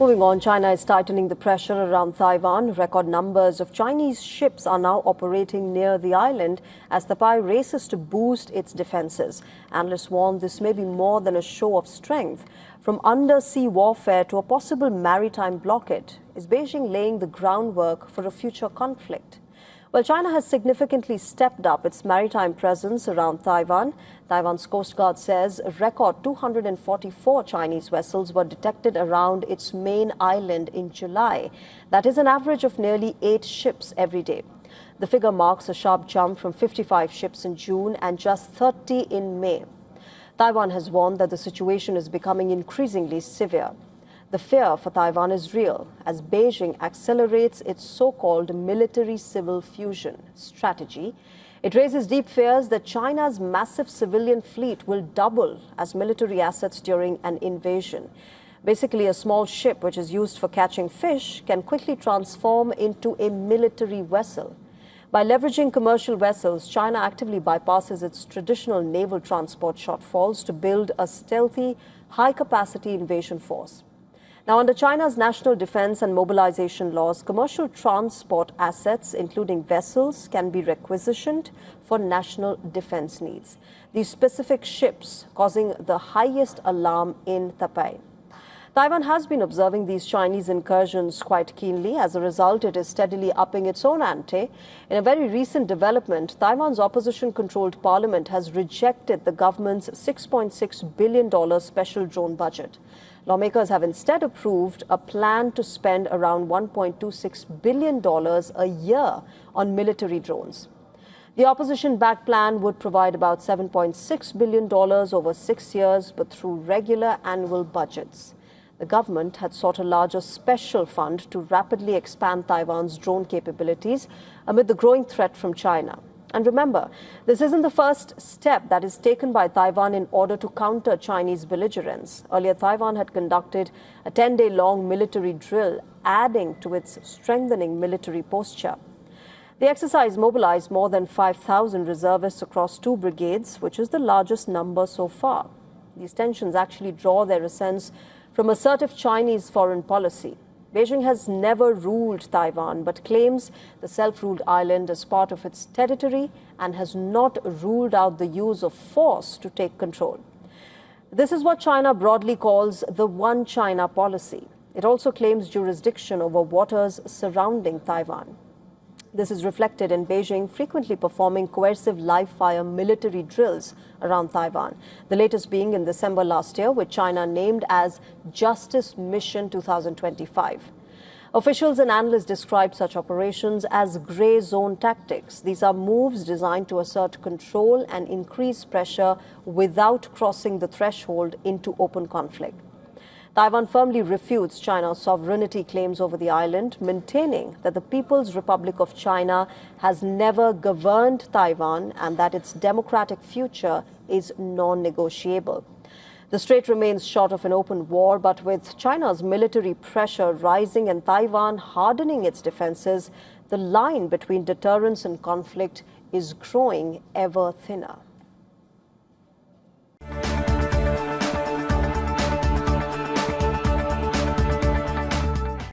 Moving on, China is tightening the pressure around Taiwan. Record numbers of Chinese ships are now operating near the island as Taipei races to boost its defenses. Analysts warn this may be more than a show of strength. From undersea warfare to a possible maritime blockade, is Beijing laying the groundwork for a future conflict? Well, China has significantly stepped up its maritime presence around Taiwan. Taiwan's Coast Guard says a record 244 Chinese vessels were detected around its main island in July. That is an average of nearly 8 ships every day. The figure marks a sharp jump from 55 ships in June and just 30 in May. Taiwan has warned that the situation is becoming increasingly severe. The fear for Taiwan is real as Beijing accelerates its so-called military-civil fusion strategy. It raises deep fears that China's massive civilian fleet will double as military assets during an invasion. Basically, a small ship which is used for catching fish can quickly transform into a military vessel. By leveraging commercial vessels, China actively bypasses its traditional naval transport shortfalls to build a stealthy, high-capacity invasion force. Now, under China's national defense and mobilization laws, commercial transport assets, including vessels, can be requisitioned for national defense needs. These specific ships causing the highest alarm in Taipei. Taiwan has been observing these Chinese incursions quite keenly. As a result, it is steadily upping its own ante. In a very recent development, Taiwan's opposition-controlled parliament has rejected the government's $6.6 billion special drone budget. Lawmakers have instead approved a plan to spend around $1.26 billion a year on military drones. The opposition-backed plan would provide about $7.6 billion over 6 years, but through regular annual budgets. The government had sought a larger special fund to rapidly expand Taiwan's drone capabilities amid the growing threat from China. And remember, this isn't the first step that is taken by Taiwan in order to counter Chinese belligerence. Earlier, Taiwan had conducted a 10-day-long military drill, adding to its strengthening military posture. The exercise mobilized more than 5,000 reservists across 2 brigades, which is the largest number so far. These tensions actually draw their essence from assertive Chinese foreign policy. Beijing has never ruled Taiwan, but claims the self-ruled island as part of its territory and has not ruled out the use of force to take control. This is what China broadly calls the One China policy. It also claims jurisdiction over waters surrounding Taiwan. This is reflected in Beijing frequently performing coercive live-fire military drills around Taiwan, the latest being in December last year, with China named as Justice Mission 2025. Officials and analysts describe such operations as grey zone tactics. These are moves designed to assert control and increase pressure without crossing the threshold into open conflict. Taiwan firmly refutes China's sovereignty claims over the island, maintaining that the People's Republic of China has never governed Taiwan and that its democratic future is non-negotiable. The strait remains short of an open war, but with China's military pressure rising and Taiwan hardening its defenses, the line between deterrence and conflict is growing ever thinner.